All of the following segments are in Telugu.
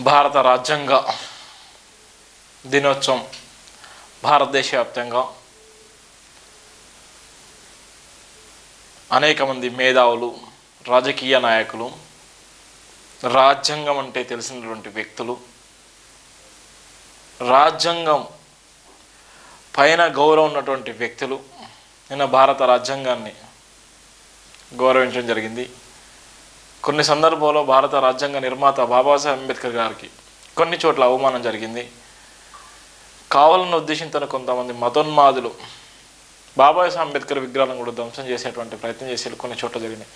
భారత రాజ్యాంగ దినోత్సవం భారతదేశ వ్యాప్తంగా అనేక మంది మేధావులు, రాజకీయ నాయకులు, రాజ్యాంగం అంటే తెలిసినటువంటి వ్యక్తులు, రాజ్యాంగం పైన గౌరవం ఉన్నటువంటి వ్యక్తులు నిన్న భారత రాజ్యాంగాన్ని గౌరవించడం జరిగింది. కొన్ని సందర్భాల్లో భారత రాజ్యాంగ నిర్మాత బాబాసాహెబ్ అంబేద్కర్ గారికి కొన్ని చోట్ల అవమానం జరిగింది. కావాలని ఉద్దేశించిన కొంతమంది మతోన్మాదులు బాబాసాహెబ్ అంబేద్కర్ విగ్రహాలను కూడా ధ్వంసం చేసేటువంటి ప్రయత్నం చేసి కొన్ని చోట్ల జరిగినాయి.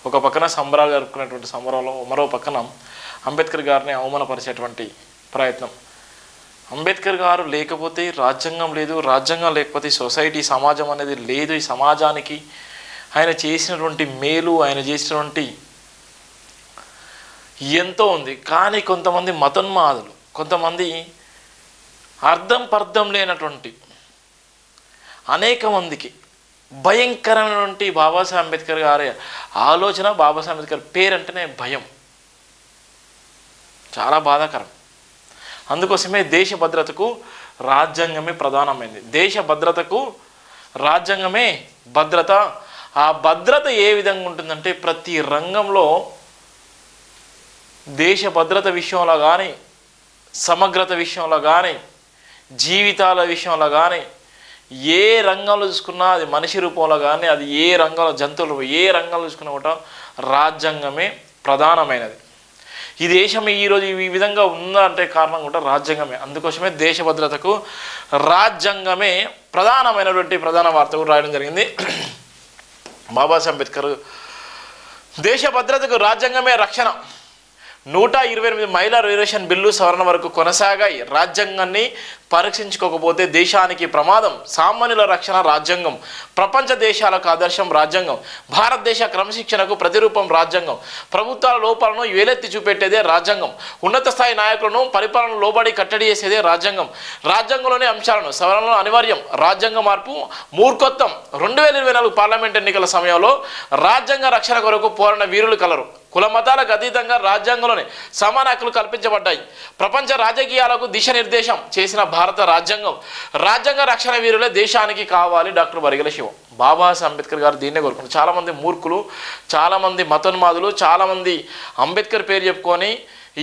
ఒక పక్కన సంబరాలు జరుపుకునేటువంటి సంబరంలో మరో పక్కన అంబేద్కర్ గారిని అవమానపరిచేటువంటి ప్రయత్నం. అంబేద్కర్ గారు లేకపోతే రాజ్యాంగం లేదు, రాజ్యాంగం లేకపోతే సొసైటీ సమాజం అనేది లేదు. ఈ సమాజానికి ఆయన చేసినటువంటి మేలు, ఆయన చేసినటువంటి ఎంతో ఉంది. కానీ కొంతమంది మతోన్మాదులు, కొంతమంది అర్థం పర్థం లేనటువంటి అనేక మందికి భయంకరమైనటువంటి బాబాసాహెబ్ అంబేద్కర్ గారి ఆలోచన, బాబాసాహెబ్ అంబేద్కర్ పేరంటేనే భయం. చాలా బాధాకరం. అందుకోసమే దేశ భద్రతకు రాజ్యాంగమే ప్రధానమైంది. దేశ భద్రతకు రాజ్యాంగమే భద్రత. ఆ భద్రత ఏ విధంగా ఉంటుందంటే ప్రతి రంగంలో దేశ భద్రత విషయంలో కానీ, సమగ్రత విషయంలో కానీ, జీవితాల విషయంలో కానీ, ఏ రంగంలో చూసుకున్నా అది మనిషి రూపంలో కానీ, అది ఏ రంగంలో జంతువులు, ఏ రంగంలో చూసుకున్నా కూడా రాజ్యాంగమే ప్రధానమైనది. ఈ దేశం ఈరోజు ఈ విధంగా ఉందంటే కారణం కూడా రాజ్యాంగమే. అందుకోసమే దేశ భద్రతకు రాజ్యాంగమే ప్రధానమైనటువంటి ప్రధాన వార్త కూడా రాయడం జరిగింది. బాబాసాహెబ్ అంబేద్కర్ దేశ భద్రతకు రాజ్యాంగమే రక్షణ. 128 మహిళా రిజర్వేషన్ బిల్లు సవరణ వరకు కొనసాగాయి. రాజ్యాంగాన్ని పరీక్షించుకోకపోతే దేశానికి ప్రమాదం. సామాన్యుల రక్షణ రాజ్యాంగం. ప్రపంచ దేశాలకు ఆదర్శం రాజ్యాంగం. భారతదేశ క్రమశిక్షణకు ప్రతిరూపం రాజ్యాంగం. ప్రభుత్వాల లోపాలను వేలెత్తి చూపెట్టేదే రాజ్యాంగం. ఉన్నత స్థాయి నాయకులను పరిపాలన లోబడి కట్టడి చేసేదే రాజ్యాంగం. రాజ్యాంగంలోని అంశాలను సవరణలు అనివార్యం. రాజ్యాంగ మార్పు మూర్ఖత్వం. 2024 పార్లమెంట్ ఎన్నికల సమయంలో రాజ్యాంగ రక్షణ కొరకు పోరాడిన వీరులు కలరు. కుల మతాలకు అతీతంగా రాజ్యాంగంలోనే సమాన హక్కులు కల్పించబడ్డాయి. ప్రపంచ రాజకీయాలకు దిశానిర్దేశం చేసిన భారత రాజ్యాంగం. రాజ్యాంగ రక్షణ వీరులే దేశానికి కావాలి. డాక్టర్ బరిగెల శివ. బాబాసాహెబ్ అంబేద్కర్ గారు దీన్నే కోరుకున్నారు. చాలామంది మూర్ఖులు, చాలామంది మతోన్మాదులు, చాలామంది అంబేద్కర్ పేరు చెప్పుకొని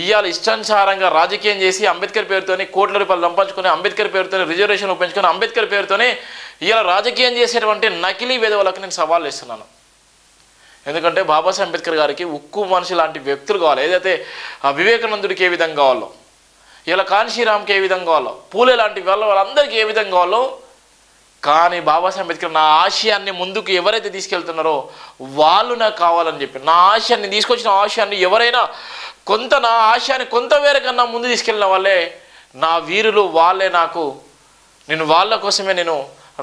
ఇవాళ ఇష్టానుసారంగా రాజకీయం చేసి అంబేద్కర్ పేరుతోనే కోట్ల రూపాయలు సంపాదించుకొని, అంబేద్కర్ పేరుతోనే రిజర్వేషన్ ఉపయోగించుకొని, అంబేద్కర్ పేరుతోనే ఇవాళ రాజకీయం చేసేటువంటి నకిలీ వేదవులకు నేను సవాల్ చేస్తున్నాను. ఎందుకంటే బాబాసాహెబ్ అంబేద్కర్ గారికి ఉక్కు మనిషి లాంటి వ్యక్తులు కావాలి. ఏదైతే వివేకానందుడికి ఏ విధంగా కావాలో, ఇలా కాన్షీరామ్కి ఏ విధంగా కావాలో, పూలే లాంటి వాళ్ళందరికీ ఏ విధంగా కావాలో, కానీ బాబాసాహెబ్ అంబేద్కర్ నా ఆశయాన్ని ముందుకు ఎవరైతే తీసుకెళ్తున్నారో వాళ్ళు నాకు కావాలని చెప్పి, నా ఆశయాన్ని తీసుకొచ్చిన ఆశయాన్ని ఎవరైనా నా ఆశయాన్ని కొంత వేరే కన్నా ముందు తీసుకెళ్ళిన వాళ్ళే నా వీరులు, వాళ్ళే నాకు, నేను వాళ్ళ కోసమే నేను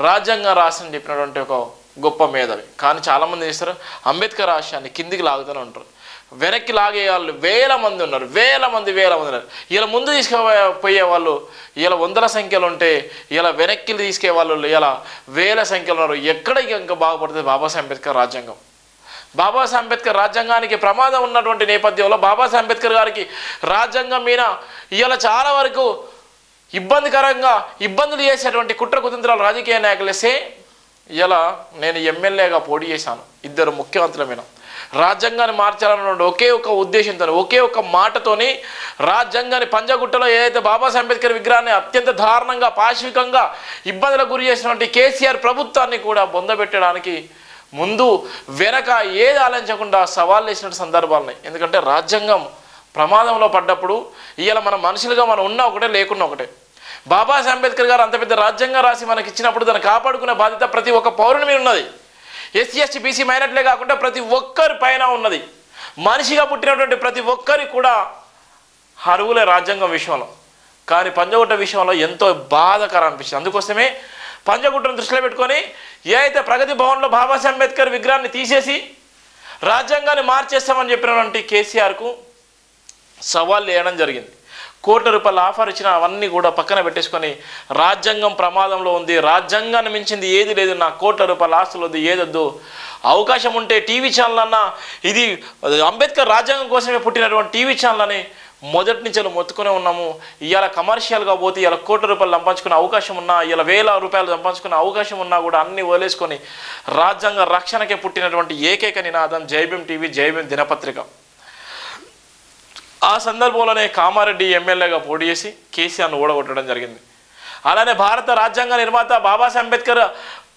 రాజ్యాంగం రాసని చెప్పినటువంటి ఒక గొప్ప మేధావి. కానీ చాలామంది చేస్తారు, అంబేద్కర్ ఆశయాన్ని కిందికి లాగుతూనే ఉంటారు. వెనక్కి లాగే వాళ్ళు వేల మంది ఉన్నారు. ఉన్నారు. ఇలా ముందు తీసుకుపోయే వాళ్ళు ఇలా వందల సంఖ్యలో ఉంటే, ఇలా వెనక్కి తీసుకే వాళ్ళు ఇలా వేల సంఖ్యలో ఉన్నారు. ఎక్కడికి ఇంకా బాగుపడుతుంది బాబాసాహెబ్ అంబేద్కర్ రాజ్యాంగం? బాబాసాహెబ్ అంబేద్కర్ రాజ్యాంగానికి ప్రమాదం ఉన్నటువంటి నేపథ్యంలో బాబాసాహెబ్ అంబేద్కర్ గారికి రాజ్యాంగం మీద ఇలా చాలా వరకు ఇబ్బందులు చేసేటువంటి కుట్ర కుతంత్రాలు రాజకీయ నాయకులు వేస్తే, ఇలా నేను ఎమ్మెల్యేగా పోటీ చేశాను, 2 ముఖ్యమంత్రుల మీద రాజ్యాంగాన్ని మార్చాలన్న ఒకే ఒక ఉద్దేశంతో, ఒకే ఒక మాటతోని రాజ్యాంగాన్ని పంజగుట్టలో ఏదైతే బాబాసాహెబ్ అంబేద్కర్ విగ్రహాన్ని అత్యంత దారుణంగా, పాశవికంగా ఇబ్బందులకు గురి చేసినటువంటి కేసీఆర్ ప్రభుత్వాన్ని కూడా బొందబెట్టడానికి ముందు వెనక ఏది ఆలోచించకుండా సవాళ్ళు వేసినటువంటి సందర్భాలున్నాయి. ఎందుకంటే రాజ్యాంగం ప్రమాదంలో పడ్డప్పుడు ఇవాళ మన మనుషులుగా మనం ఉన్నా ఒకటే, లేకున్నా ఒకటే. బాబాసాహెబ్ అంబేద్కర్ గారు అంత పెద్ద రాజ్యాంగం రాసి మనకి ఇచ్చినప్పుడు దాన్ని కాపాడుకునే బాధ్యత ప్రతి ఒక్క పౌరుని మీద ఉన్నది. ఎస్సీ ఎస్టీ బీసీ మైనారిటీలే కాకుండా ప్రతి ఒక్కరి పైన ఉన్నది. మనిషిగా పుట్టినటువంటి ప్రతి ఒక్కరికి కూడా అర్హులే రాజ్యాంగం విషయంలో. కానీ పంజగుట్ట విషయంలో ఎంతో బాధాకరం అనిపించింది. అందుకోసమే పంజగుట్టను దృష్టిలో పెట్టుకొని ఏదైతే ప్రగతి భవన్లో బాబాసాహెబ్ అంబేద్కర్ విగ్రహాన్ని తీసేసి రాజ్యాంగాన్ని మార్చేస్తామని చెప్పినటువంటి కేసీఆర్కు సవాల్ వేయడం జరిగింది. కోట్ల రూపాయల ఆఫర్ ఇచ్చిన అవన్నీ కూడా పక్కన పెట్టేసుకొని రాజ్యాంగం ప్రమాదంలో ఉంది, రాజ్యాంగాన్ని మించింది ఏది లేదు, నా కోట్ల రూపాయల ఆస్తులు వద్దు, ఏదొద్దు, అవకాశం ఉంటే టీవీ ఛానల్ అన్నా, ఇది అంబేద్కర్ రాజ్యాంగం కోసమే పుట్టినటువంటి టీవీ ఛానల్ అని మొదటి నుంచి మొత్తుకునే ఉన్నాము. ఇవాళ కమర్షియల్గా పోతే ఇవాళ కోట్ల రూపాయలు సంపాదించుకునే అవకాశం ఉన్నా, ఇవాళ వేల రూపాయలు సంపాదించుకునే అవకాశం ఉన్నా కూడా అన్ని వదిలేసుకొని రాజ్యాంగ రక్షణకే పుట్టినటువంటి ఏకైక నినాదం జై భీమ్ టీవీ, జై భీమ్ దినపత్రిక. ఆ సందర్భంలోనే కామారెడ్డి ఎమ్మెల్యేగా పోటీ చేసి కేసీఆర్ను ఓడగొట్టడం జరిగింది. అలానే భారత రాజ్యాంగ నిర్మాత బాబాసాహెబ్ అంబేద్కర్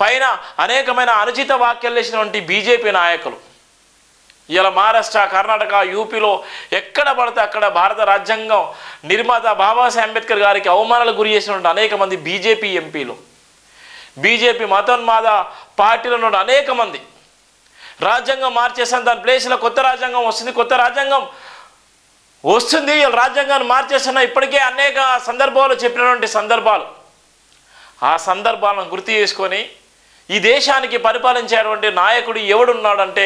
పైన అనేకమైన అనుచిత వ్యాఖ్యలు చేసినటువంటి బీజేపీ నాయకులు ఇలా మహారాష్ట్ర, కర్ణాటక, యూపీలో ఎక్కడ పడితే అక్కడ భారత రాజ్యాంగం నిర్మాత బాబాసాహెబ్ అంబేద్కర్ గారికి అవమానాలకు గురి చేసినటువంటి అనేక మంది బీజేపీ ఎంపీలు, బీజేపీ మతోన్మాద పార్టీలో ఉన్న అనేక మంది రాజ్యాంగం మార్చేసాను, దాని ప్లేస్లో కొత్త రాజ్యాంగం వస్తుంది, కొత్త రాజ్యాంగం వస్తుంది, రాజ్యాంగాన్ని మార్చేస్తున్న ఇప్పటికే అనేక సందర్భాలు చెప్పినటువంటి సందర్భాలు. ఆ సందర్భాలను గుర్తు చేసుకొని ఈ దేశానికి పరిపాలించేటువంటి నాయకుడు ఎవడున్నాడంటే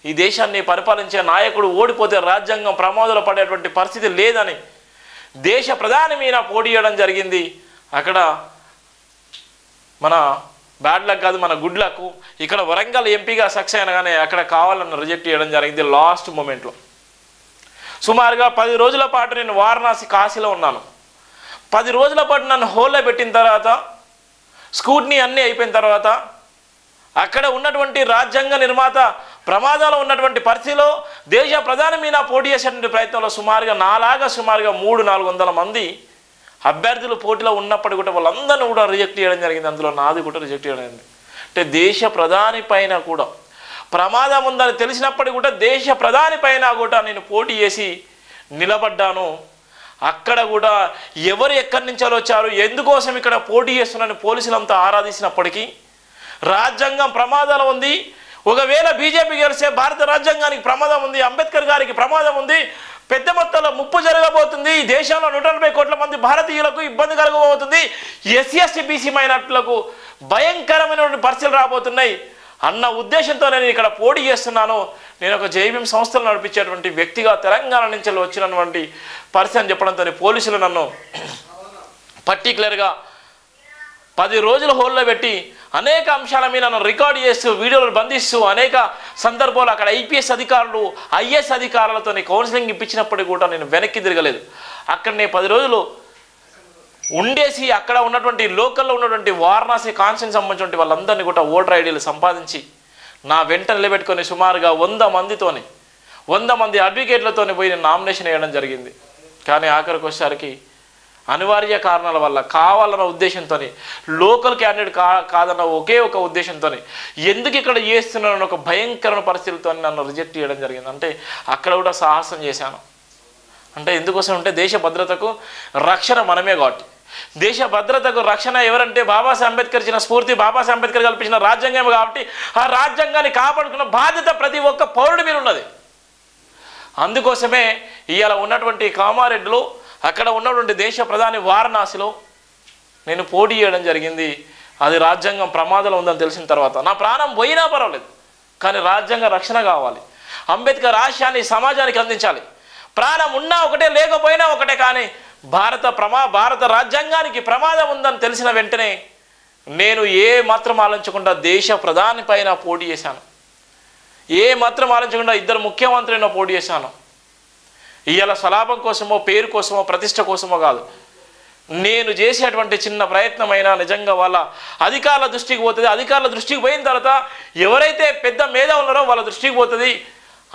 ఈ దేశాన్ని పరిపాలించే నాయకుడు ఓడిపోతే రాజ్యాంగం ప్రమాదంలో పడేటువంటి పరిస్థితి లేదని దేశ ప్రధాని మీద పోటీ చేయడం జరిగింది. అక్కడ మన బ్యాడ్ లక్ కాదు, మన గుడ్ లక్. ఇక్కడ వరంగల్ ఎంపీగా సక్సెస్ అయినగానే అక్కడ కావాలని రిజెక్ట్ చేయడం జరిగింది లాస్ట్ మూమెంట్లో. సుమారుగా 10 రోజుల పాటు నేను వారణాసి, కాశీలో ఉన్నాను. 10 రోజుల పాటు నన్ను హోల్లో పెట్టిన తర్వాత స్కూట్నీ అన్నీ అయిపోయిన తర్వాత అక్కడ ఉన్నటువంటి రాజ్యాంగ నిర్మాత ప్రమాదంలో ఉన్నటువంటి పరిస్థితిలో దేశ ప్రధాని మీద పోటీ చేసేటువంటి ప్రయత్నంలో సుమారుగా 300-400 మంది అభ్యర్థులు పోటీలో ఉన్నప్పటికీ కూడా వాళ్ళందరినీ కూడా రిజెక్ట్ చేయడం జరిగింది. అందులో నాది కూడా రిజెక్ట్ చేయడం జరిగింది. అంటే దేశ ప్రధాని పైన కూడా ప్రమాదం ఉందని తెలిసినప్పటికీ కూడా దేశ ప్రధాని పైన కూడా నేను పోటీ చేసి నిలబడ్డాను. అక్కడ కూడా ఎవరు ఎక్కడి నుంచో వచ్చారు, ఎందుకోసం ఇక్కడ పోటీ చేస్తున్నారని పోలీసులంతా ఆరాధించినప్పటికీ రాజ్యాంగం ప్రమాదాలు ఉంది. ఒకవేళ బీజేపీ గెలిస్తే భారత రాజ్యాంగానికి ప్రమాదం ఉంది, అంబేద్కర్ గారికి ప్రమాదం ఉంది, పెద్ద మొత్తంలో ముప్పు జరగబోతుంది, ఈ దేశంలో 180 కోట్ల మంది భారతీయులకు ఇబ్బంది కలగబోతుంది, ఎస్సీ ఎస్టీ బీసీ మైనార్టీలకు భయంకరమైనటువంటి పరిస్థితులు రాబోతున్నాయి అన్న ఉద్దేశంతో నేను ఇక్కడ పోటీ చేస్తున్నాను. నేను ఒక జై భీమ్ సంస్థలు నడిపించేటువంటి వ్యక్తిగా తెలంగాణ నుంచి వచ్చినటువంటి పరిస్థితి అని చెప్పడంతో పోలీసులు నన్ను పర్టికులర్గా 10 రోజులు హోల్లో పెట్టి అనేక అంశాల మీద నన్ను రికార్డు చేస్తూ వీడియోలు బంధిస్తూ అనేక సందర్భాలు అక్కడ ఐపీఎస్ అధికారులు, ఐఏఎస్ అధికారులతో కౌన్సిలింగ్ ఇప్పించినప్పటికీ కూడా నేను వెనక్కి తిరగలేదు. అక్కడ నేను 10 రోజులు ఉండేసి అక్కడ ఉన్నటువంటి లోకల్లో ఉన్నటువంటి వారణాసి కాన్స్టిట్యూన్సీకి సంబంధించిన వాళ్ళందరినీ కూడా ఓటర్ ఐడీలు సంపాదించి నా వెంట నిలబెట్టుకొని సుమారుగా 100 మంది అడ్వకేట్లతో పోయి నేను నామినేషన్ వేయడం జరిగింది. కానీ ఆఖరికి వచ్చేసరికి అనివార్య కారణాల వల్ల కావాలన్న ఉద్దేశంతో లోకల్ క్యాండిడేట్ కాదన్న ఒకే ఒక ఉద్దేశంతో ఎందుకు ఇక్కడ చేస్తున్నానని ఒక భయంకరమైన పరిస్థితులతో నన్ను రిజెక్ట్ చేయడం జరిగింది. అంటే అక్కడ కూడా సాహసం చేశాను. అంటే ఎందుకోసం అంటే దేశ భద్రతకు రక్షణ మనమే కాబట్టి. దేశ భద్రతకు రక్షణ ఎవరంటే బాబాసాహెబ్ అంబేద్కర్ ఇచ్చిన స్ఫూర్తి, బాబాసాహెబ్ అంబేద్కర్ కల్పించిన రాజ్యాంగం కాబట్టి ఆ రాజ్యాంగాన్ని కాపాడుకున్న బాధ్యత ప్రతి ఒక్క పౌరుడి మీద ఉన్నది. అందుకోసమే ఇవాళ ఉన్నటువంటి కామారెడ్డిలో అక్కడ ఉన్నటువంటి దేశ ప్రధాని వారణాసిలో నేను పోటీ చేయడం జరిగింది. అది రాజ్యాంగం ప్రమాదంలో ఉందని తెలిసిన తర్వాత నా ప్రాణం పోయినా పర్వాలేదు, కానీ రాజ్యాంగ రక్షణ కావాలి. అంబేద్కర్ ఆశయాన్ని సమాజానికి అందించాలి. ప్రాణం ఉన్నా ఒకటే, లేకపోయినా ఒకటే, కానీ భారత రాజ్యాంగానికి ప్రమాదం ఉందని తెలిసిన వెంటనే నేను ఏ మాత్రం ఆలోచించకుండా దేశ ప్రధాని పైన పోటీ చేశాను. ఏ మాత్రం ఆలోచించకుండా 2 ముఖ్యమంత్రులను పోటీ చేశాను. ఇవాళ స్వలాభం కోసమో, పేరు కోసమో, ప్రతిష్ట కోసమో కాదు. నేను చేసేటువంటి చిన్న ప్రయత్నమైనా నిజంగా వాళ్ళ అధికారుల దృష్టికి పోతుంది. అధికారుల దృష్టికి పోయిన తర్వాత ఎవరైతే పెద్ద మేధావులు ఉన్నారో వాళ్ళ దృష్టికి పోతుంది.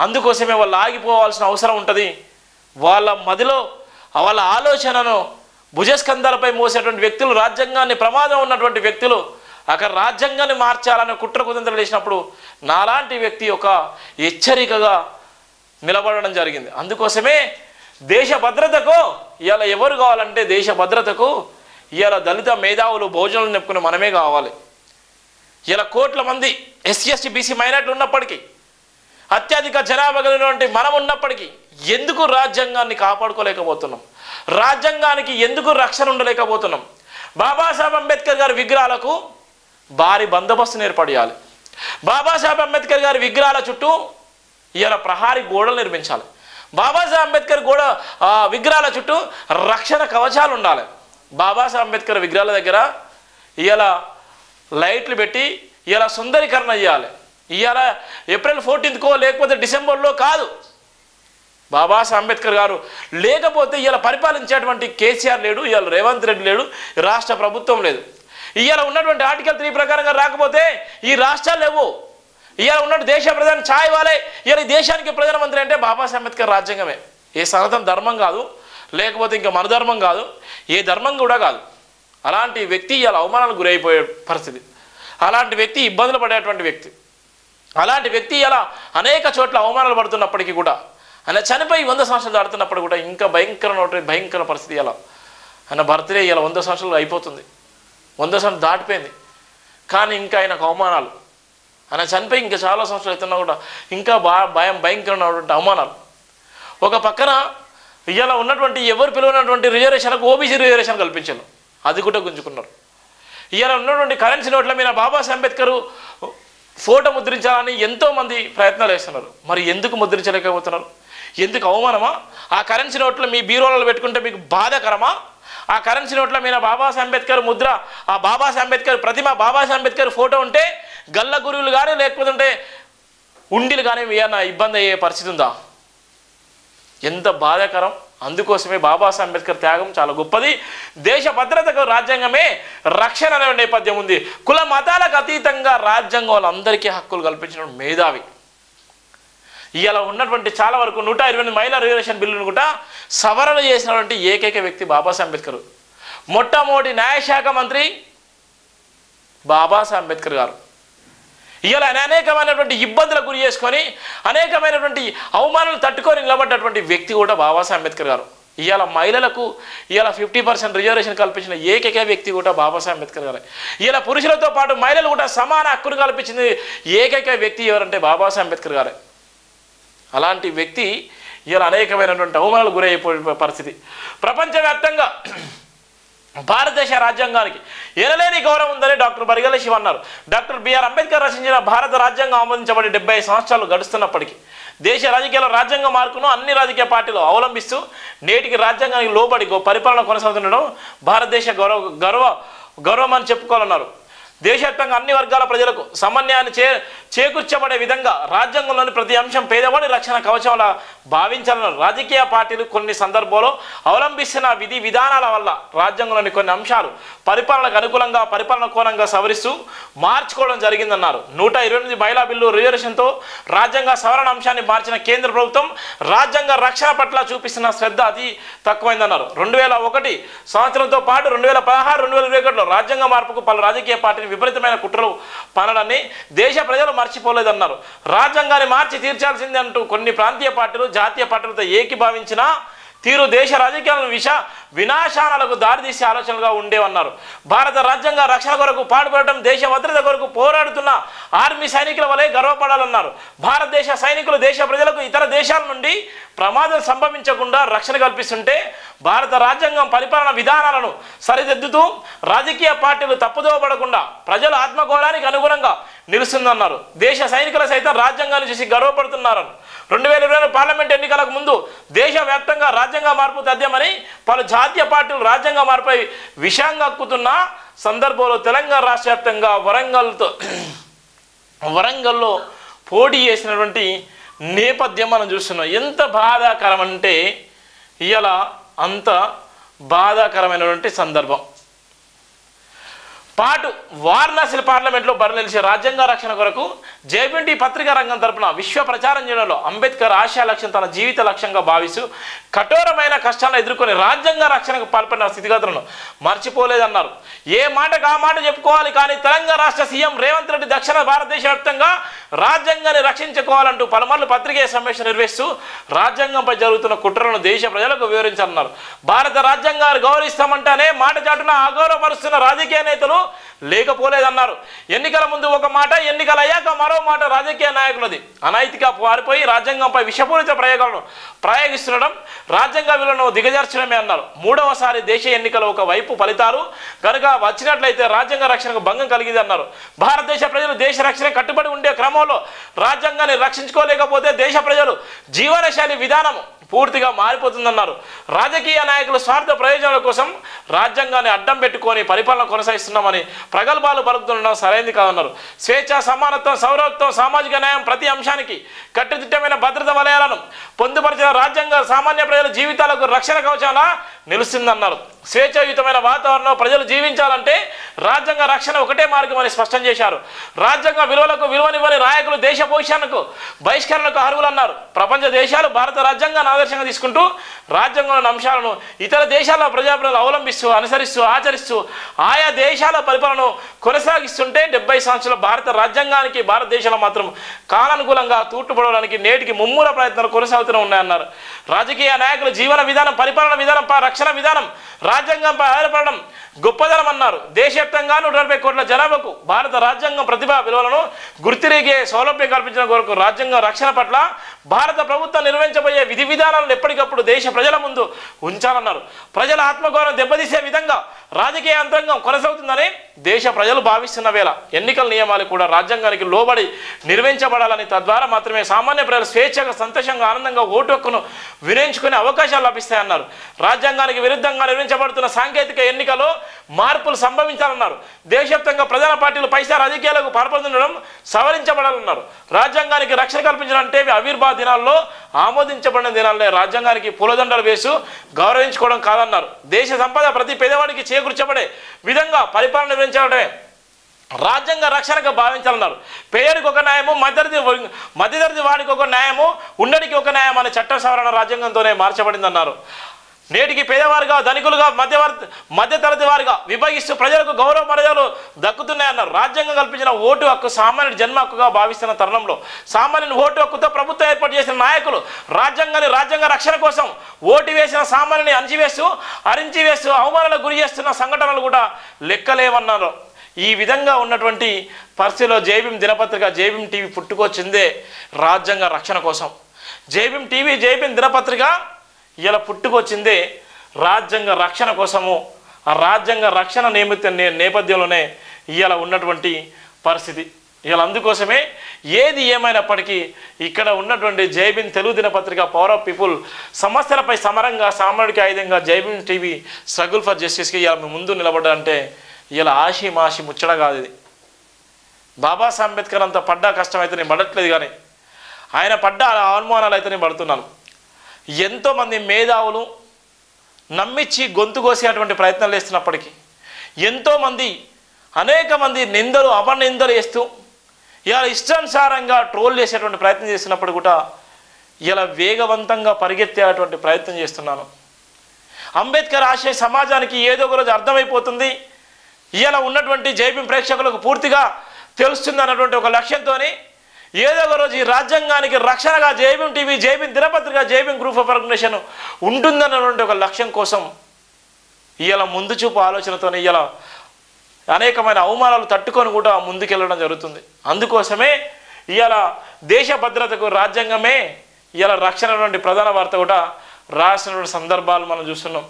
అందుకోసమే వాళ్ళు ఆగిపోవాల్సిన అవసరం ఉంటుంది. వాళ్ళ మదిలో వాళ్ళ ఆలోచనను భుజస్కంధాలపై మోసేటువంటి వ్యక్తులు, రాజ్యాంగాన్ని ప్రమాదం ఉన్నటువంటి వ్యక్తులు అక్కడ రాజ్యాంగాన్ని మార్చాలని కుట్ర కుతంత్రాలు చేసినప్పుడు నాలాంటి వ్యక్తి ఒక హెచ్చరికగా నిలబడడం జరిగింది. అందుకోసమే దేశ భద్రతకు ఇవాళ ఎవరు కావాలంటే దేశ భద్రతకు ఇవాళ దళిత మేధావులు, భోజనాలు నెప్పుకుని మనమే కావాలి. ఇలా కోట్ల మంది ఎస్సీ ఎస్టీ బీసీ మైనార్టీలు ఉన్నప్పటికీ, అత్యధిక జనాభా కలిగినటువంటి మనం ఉన్నప్పటికీ ఎందుకు రాజ్యాంగాన్ని కాపాడుకోలేకపోతున్నాం? రాజ్యాంగానికి ఎందుకు రక్షణ ఉండలేకపోతున్నాం? బాబాసాహెబ్ అంబేద్కర్ గారి విగ్రహాలకు భారీ బందోబస్తును ఏర్పడేయాలి. బాబాసాహెబ్ అంబేద్కర్ గారి విగ్రహాల చుట్టూ ఇవాళ ప్రహారీ గోడలు నిర్మించాలి. బాబాసాహెబ్ అంబేద్కర్ విగ్రహాల చుట్టూ రక్షణ కవచాలు ఉండాలి. బాబాసాహెబ్ అంబేద్కర్ విగ్రహాల దగ్గర ఇవాళ లైట్లు పెట్టి ఇవాళ సుందరీకరణ చేయాలి. ఇవాళ ఏప్రిల్ 14థ్కో లేకపోతే డిసెంబర్లో కాదు, బాబాసాహెబ్ అంబేద్కర్ గారు లేకపోతే ఇలా పరిపాలించేటువంటి కేసీఆర్ లేడు, ఇవాళ రేవంత్ రెడ్డి లేడు, రాష్ట్ర ప్రభుత్వం లేదు. ఇవాళ ఉన్నటువంటి ఆర్టికల్ 3 ప్రకారంగా రాకపోతే ఈ రాష్ట్రాలు లేవు. ఇవాళ ఉన్నట్టు దేశ ప్రధాని ఛాయ్ వాలే ఇవాళ ఈ దేశానికి ప్రధానమంత్రి అంటే బాబాసాహెబ్ అంబేద్కర్ రాజ్యాంగమే. ఏ సనాతన ధర్మం కాదు, లేకపోతే ఇంకా మన ధర్మం కాదు, ఏ ధర్మం కూడా కాదు. అలాంటి వ్యక్తి ఇవాళ అవమానాలకు గురైపోయే పరిస్థితి, అలాంటి వ్యక్తి ఇబ్బందులు పడేటువంటి వ్యక్తి, అలాంటి వ్యక్తి ఇలా అనేక చోట్ల అవమానాలు పడుతున్నప్పటికీ కూడా, ఆయన చనిపోయి 100 సంవత్సరాలు దాడుతున్నప్పుడు కూడా ఇంకా భయంకర పరిస్థితి. ఇలా ఆయన బర్త్డే ఇలా 100 సంవత్సరాలు అయిపోతుంది, 100 సంవత్సరాలు దాటిపోయింది, కానీ ఇంకా ఆయనకు అవమానాలు. ఆయన చనిపోయి ఇంకా చాలా సంవత్సరాలు అవుతున్నా కూడా ఇంకా భయంకరమైనటువంటి అవమానాలు. ఒక పక్కన ఇలా ఉన్నటువంటి ఎవరు పిలువనటువంటి రిజర్వేషన్లకు ఓబీసీ రిజర్వేషన్ కల్పించారు, అది కూడా గుంజుకున్నారు. ఇలా ఉన్నటువంటి కరెన్సీ నోట్ల మీద బాబాసాహెబ్ అంబేద్కర్ ఫోటో ముద్రించాలని ఎంతోమంది ప్రయత్నాలు చేస్తున్నారు. మరి ఎందుకు ముద్రించలేకపోతున్నారు? ఎందుకు అవమానమా? ఆ కరెన్సీ నోట్లు మీ బీరోలలో పెట్టుకుంటే మీకు బాధాకరమా? ఆ కరెన్సీ నోట్ల మీద బాబాసాహెబ్ అంబేద్కర్ ముద్ర, ఆ బాబాసాహెబ్ అంబేద్కర్ ప్రతిమ, బాబాసాహెబ్ అంబేద్కర్ ఫోటో ఉంటే గల్ల గురువులు కానీ లేకపోతే ఉండిలు కానీ ఏమన్నా ఇబ్బంది అయ్యే పరిస్థితి ఉందా? ఎంత బాధాకరం. అందుకోసమే బాబాసాహెబ్ అంబేద్కర్ త్యాగం చాలా గొప్పది. దేశ భద్రతకు రాజ్యాంగమే రక్షణ అనే నేపథ్యం ఉంది. కుల మతాలకు అతీతంగా రాజ్యాంగం వాళ్ళందరికీ హక్కులు కల్పించిన మేధావి. ఇలా ఉన్నటువంటి చాలా వరకు 128 మహిళా రిజర్వేషన్ బిల్లును కూడా సవరణ చేసినటువంటి ఏకైక వ్యక్తి బాబాసాహెబ్ అంబేద్కర్. మొట్టమొదటి న్యాయశాఖ మంత్రి బాబాసాహెబ్ అంబేద్కర్ గారు. ఇలా అనేకమైనటువంటి ఇబ్బందులకు గురి చేసుకొని అనేకమైనటువంటి అవమానాలు తట్టుకొని నిలబడ్డటువంటి వ్యక్తి కూడా బాబాసాహెబ్ అంబేద్కర్ గారు. ఇవాళ మహిళలకు ఇలా 50% రిజర్వేషన్ కల్పించిన ఏకైక వ్యక్తి కూడా బాబాసాహెబ్ అంబేద్కర్ గారే. ఇలా పురుషులతో పాటు మహిళలు కూడా సమాన హక్కును కల్పించింది ఏకైక వ్యక్తి ఎవరంటే బాబాసాహెబ్ అంబేద్కర్ గారే. అలాంటి వ్యక్తి ఇలా అనేకమైనటువంటి అవమానాలు గురైపోయే పరిస్థితి. ప్రపంచవ్యాప్తంగా భారతదేశ రాజ్యాంగానికి ఎనలేని గౌరవం ఉందని డాక్టర్ బరిగెల శివ అన్నారు. డాక్టర్ బిఆర్ అంబేద్కర్ రచించిన భారత రాజ్యాంగం ఆమోదించబడి 75 సంవత్సరాలు గడుస్తున్నప్పటికీ దేశ రాజకీయాల రాజ్యాంగ మార్పును అన్ని రాజకీయ పార్టీలు అవలంబిస్తూ నేటికి రాజ్యాంగానికి లోబడి పరిపాలన కొనసాగుతుండడం భారతదేశ గౌరవం అని చెప్పుకోవాలన్నారు. దేశవ్యాప్తంగా అన్ని వర్గాల ప్రజలకు సమన్యాన్ని చేకూర్చబడే విధంగా రాజ్యాంగంలోని ప్రతి అంశం పేదవాడి రక్షణ కవచంలా భావించాలన్నారు. రాజకీయ పార్టీలు కొన్ని సందర్భాల్లో అవలంబిస్తున్న విధి విధానాల వల్ల రాజ్యాంగంలోని కొన్ని అంశాలు పరిపాలనకు అనుకూలంగా పరిపాలన కోణంగా సవరిస్తూ మార్చుకోవడం జరిగిందన్నారు. 128 మహిళా బిల్లు రిజర్వేషన్తో రాజ్యాంగ సవరణ అంశాన్ని మార్చిన కేంద్ర ప్రభుత్వం రాజ్యాంగ రక్షణ పట్ల చూపిస్తున్న శ్రద్ధ అతి తక్కువైందన్నారు. 2001 సంవత్సరంతో పాటు 2016, 2021లో రాజ్యాంగ మార్పుకు పలు రాజకీయ పార్టీలు విపరీతమైన కుట్రలు పనడాన్ని దేశ ప్రజలు మర్చిపోలేదన్నారు. రాజ్యాంగాన్ని మార్చి తీర్చాల్సిందే అంటూ కొన్ని ప్రాంతీయ పార్టీలు జాతీయ పార్టీలతో ఏకీభావించిన తీరు దేశ రాజకీయాలను వినాశాలకు దారితీసే ఆలోచనలుగా ఉండేవన్నారు. భారత రాజ్యాంగ రక్షణ కొరకు పాటుపడటం దేశ భద్రత కొరకు పోరాడుతున్న ఆర్మీ సైనికుల వలె గర్వపడాలన్నారు. భారతదేశ సైనికులు దేశ ప్రజలకు ఇతర దేశాల నుండి ప్రమాదం సంభవించకుండా రక్షణ కల్పిస్తుంటే భారత రాజ్యాంగం పరిపాలన విధానాలను సరిదిద్దుతూ రాజకీయ పార్టీలు తప్పుదోవపడకుండా ప్రజల ఆత్మగౌరవానికి అనుగుణంగా నిలుస్తుందన్నారు. దేశ సైనికుల సైతం రాజ్యాంగాన్ని చూసి గర్వపడుతున్నారని 2020 పార్లమెంట్ ఎన్నికలకు ముందు దేశవ్యాప్తంగా రాజ్యాంగ మార్పు తథ్యమని పలు జాతీయ పార్టీలు రాజ్యాంగ మార్పుపై విషంగా హక్కుతున్న సందర్భంలో తెలంగాణ రాష్ట్ర వ్యాప్తంగా వరంగల్లో పోటీ చేసినటువంటి నేపథ్యం మనం చూస్తున్నాం. ఎంత బాధాకరం అంటే ఇలా అంత బాధాకరమైనటువంటి సందర్భం. వారణాసి పార్లమెంట్లో బరినిలిచి రాజ్యాంగ రక్షణ కొరకు జేబీటీ పత్రికా రంగం తరపున విశ్వ ప్రచారం చేయడంలో అంబేద్కర్ ఆశయ లక్ష్యం తన జీవిత లక్ష్యంగా భావిస్తూ కఠోరమైన కష్టాలను ఎదుర్కొని రాజ్యాంగ రక్షణకు పాల్పడిన స్థితిగతులను మర్చిపోలేదన్నారు. ఏ మాటకు ఆ మాట చెప్పుకోవాలి, కానీ తెలంగాణ రాష్ట్ర సీఎం రేవంత్ రెడ్డి దక్షిణ భారతదేశ వ్యాప్తంగా రాజ్యాంగాన్ని రక్షించుకోవాలంటూ పలుమార్లు పత్రికా సమావేశం నిర్వహిస్తూ రాజ్యాంగంపై జరుగుతున్న కుట్రలను దేశ ప్రజలకు వివరించాలన్నారు. భారత రాజ్యాంగాన్ని గౌరవిస్తామంటేనే మాట చాటున అగౌరవపరుస్తున్న రాజకీయ నేతలు లేకపోలేదన్నారు. ఎన్నికల ముందు ఒక మాట, ఎన్నికలు అయ్యాక మరో మాట రాజకీయ నాయకులది అనైతిగా పారిపోయి రాజ్యాంగంపై విషపూరిత ప్రయోగాలను ప్రయోగిస్తుండడం రాజ్యాంగ విలువను దిగజార్చడమే అన్నారు. మూడవసారి దేశ ఎన్నికలు ఒక వైపు ఫలితాలు కనుక వచ్చినట్లయితే రాజ్యాంగ రక్షణకు భంగం కలిగింది అన్నారు. భారతదేశ ప్రజలు దేశ రక్షణ కట్టుబడి ఉండే క్రమంలో రాజ్యాంగాన్ని రక్షించుకోలేకపోతే దేశ ప్రజలు జీవనశైలి విధానం పూర్తిగా మారిపోతుందన్నారు. రాజకీయ నాయకులు స్వార్థ ప్రయోజనాల కోసం రాజ్యాంగాన్ని అడ్డం పెట్టుకొని పరిపాలన కొనసాగిస్తున్నామని ప్రగల్భాలు పలుకుతుండడం సరైనది కాదన్నారు. స్వేచ్ఛ, సమానత్వం, సౌరత్వం, సామాజిక న్యాయం ప్రతి అంశానికి కట్టుదిట్టమైన భద్రత వలయాలను పొందుపరిచిన రాజ్యాంగ సామాన్య ప్రజల జీవితాలకు రక్షణ కవచంలా నిలుస్తుందన్నారు. స్వేచ్ఛాయుతమైన వాతావరణంలో ప్రజలు జీవించాలంటే రాజ్యాంగ రక్షణ ఒకటే మార్గం అని స్పష్టం చేశారు. రాజ్యాంగ విలువలకు విలువనివ్వని నాయకులు దేశ భవిష్యత్తుకు బహిష్కరణకు అర్హులన్నారు. ప్రపంచ దేశాలు భారత రాజ్యాంగాన్ని ఆదర్శంగా తీసుకుంటూ రాజ్యాంగంలోని అంశాలను ఇతర దేశాల ప్రజాప్రతినిధులు అవలంబిస్తూ, అనుసరిస్తూ, ఆచరిస్తూ ఆయా దేశాల పరిపాలనను కొనసాగిస్తుంటే 70 సంవత్సరాల భారత రాజ్యాంగానికి భారతదేశంలో మాత్రం కాలానుకూలంగా తూట్టుపడడానికి నేటికి ముమ్మూల ప్రయత్నాలు కొనసాగుతూనే ఉన్నాయన్నారు. రాజకీయ నాయకుల జీవన విధానం, పరిపాలన విధానం, రక్షణ విధానం రాజ్యాంగంపై ఆధారపడడం గొప్పదనం అన్నారు. దేశవ్యాప్తంగా 140 కోట్ల జనాభాకు భారత రాజ్యాంగం ప్రతిభా విలువలను గుర్తిరిగే సౌలభ్యం కల్పించిన కొరకు రాజ్యాంగ రక్షణ పట్ల భారత ప్రభుత్వం నిర్వహించబోయే విధి విధానాలను ఎప్పటికప్పుడు దేశ ప్రజల ముందు ఉంచాలన్నారు. ప్రజల ఆత్మగౌరవం దెబ్బతీసే విధంగా రాజకీయ యంత్రాంగం కొనసాగుతుందని దేశ ప్రజలు భావిస్తున్న వేళ ఎన్నికల నియమాలు కూడా రాజ్యాంగానికి లోబడి నిర్వహించబడాలని, తద్వారా మాత్రమే సామాన్య ప్రజలు స్వేచ్ఛగా, సంతోషంగా, ఆనందంగా ఓటు హక్కును వినియోగించుకునే అవకాశాలు లభిస్తాయన్నారు. రాజ్యాంగానికి విరుద్ధంగా నిర్వహించబడుతున్న సాంకేతిక ఎన్నికల్లో మార్పులు సంభవించాలన్నారు. దేశవ్యాప్తంగా ప్రధాన పార్టీలు పైసా రాజకీయాలకు పాల్పొందడం సవరించబడాలన్నారు. రాజ్యాంగానికి రక్షణ కల్పించాలంటే ఆవిర్భావ దినాల్లో ఆమోదించబడిన దినాల్లో రాజ్యాంగానికి పూలదండలు వేసి గౌరవించుకోవడం కాదన్నారు. దేశ సంపద ప్రతి పేదవాడికి చేకూర్చబడే విధంగా పరిపాలన నిర్వహించడమే రాజ్యాంగ రక్షణగా భావించాలన్నారు. పేదరికి ఒక న్యాయము, మధ్యతరగతి వాడికి ఒక న్యాయము, ఉన్నడికి ఒక న్యాయం అనే చట్ట సవరణ రాజ్యాంగంతోనే మార్చబడిందన్నారు. నేటికి పేదవారుగా, ధనికులుగా, మధ్యతరగతి వారిగా విభజిస్తూ ప్రజలకు గౌరవ మర్యాదలు దక్కుతున్నాయన్నారు. రాజ్యాంగం కల్పించిన ఓటు హక్కు సామాన్యుడి జన్మ హక్కుగా భావిస్తున్న తరుణంలో సామాన్యుని ఓటు హక్కుతో ప్రభుత్వం ఏర్పాటు చేసిన నాయకులు రాజ్యాంగ రక్షణ కోసం ఓటు వేసిన సామాన్యుని అరించి వేస్తూ అవమానాలకు గురి చేస్తున్న సంఘటనలు కూడా లెక్కలేవన్నారు. ఈ విధంగా ఉన్నటువంటి పరిస్థితిలో జైభీం దినపత్రిక, జైభీం టీవీ పుట్టుకొచ్చిందే రాజ్యాంగ రక్షణ కోసం. జైభీం టీవీ, జైభీం దినపత్రిక ఇలా పుట్టుకొచ్చిందే రాజ్యాంగ రక్షణ కోసము. ఆ రాజ్యాంగ రక్షణ నేపథ్యంలోనే ఇవాళ ఉన్నటువంటి పరిస్థితి. ఇవాళ అందుకోసమే ఏది ఏమైనప్పటికీ ఇక్కడ ఉన్నటువంటి జైభీం తెలుగు దినపత్రిక, పవర్ ఆఫ్ పీపుల్ సమస్యలపై సమరంగా, సామాన్యుడికి ఆయుధంగా జైభీం టీవీ స్ట్రగుల్ ఫర్ జస్టిస్కి ఇలా ముందు నిలబడ్డారంటే ఇలా ఆషి ముచ్చట కాదు. ఇది బాబాసాహెబ్ అంబేద్కర్ అంత పడ్డా కష్టం అయితే నేను పడట్లేదు, కానీ ఆయన పడ్డ అవమానాలు అయితే నేను పడుతున్నాను. ఎంతోమంది మేధావులు నమ్మించి గొంతు కోసేటువంటి ప్రయత్నాలు చేస్తున్నప్పటికీ, ఎంతోమంది అనేక మంది నిందలు, అపనిందలు వేస్తూ ఇలా ఇష్టానుసారంగా ట్రోల్ చేసేటువంటి ప్రయత్నం చేస్తున్నప్పుడు కూడా ఇలా వేగవంతంగా పరిగెత్తేటువంటి ప్రయత్నం చేస్తున్నాను. అంబేద్కర్ ఆశయ సమాజానికి ఏదో ఒక రోజు అర్థమైపోతుంది, ఇలా ఉన్నటువంటి జైభీం ప్రేక్షకులకు పూర్తిగా తెలుస్తుంది అన్నటువంటి ఒక లక్ష్యంతో ఏదో ఒక రోజు ఈ రాజ్యాంగానికి రక్షణగా జైభీం టీవీ, జైభీం దినపత్రిక, జైభీం గ్రూప్ ఆఫ్ ఆర్గనైజేషన్ ఉంటుందన్నటువంటి ఒక లక్ష్యం కోసం ఇలా ముందు చూపు ఆలోచనతోనే ఇలా అనేకమైన అవమానాలు తట్టుకొని కూడా ముందుకెళ్ళడం జరుగుతుంది. అందుకోసమే ఇలా దేశ భద్రతకు రాజ్యాంగమే ఇలా రక్షణ ప్రధాన వార్త కూడా రాసినటువంటి సందర్భాలు మనం చూస్తున్నాం.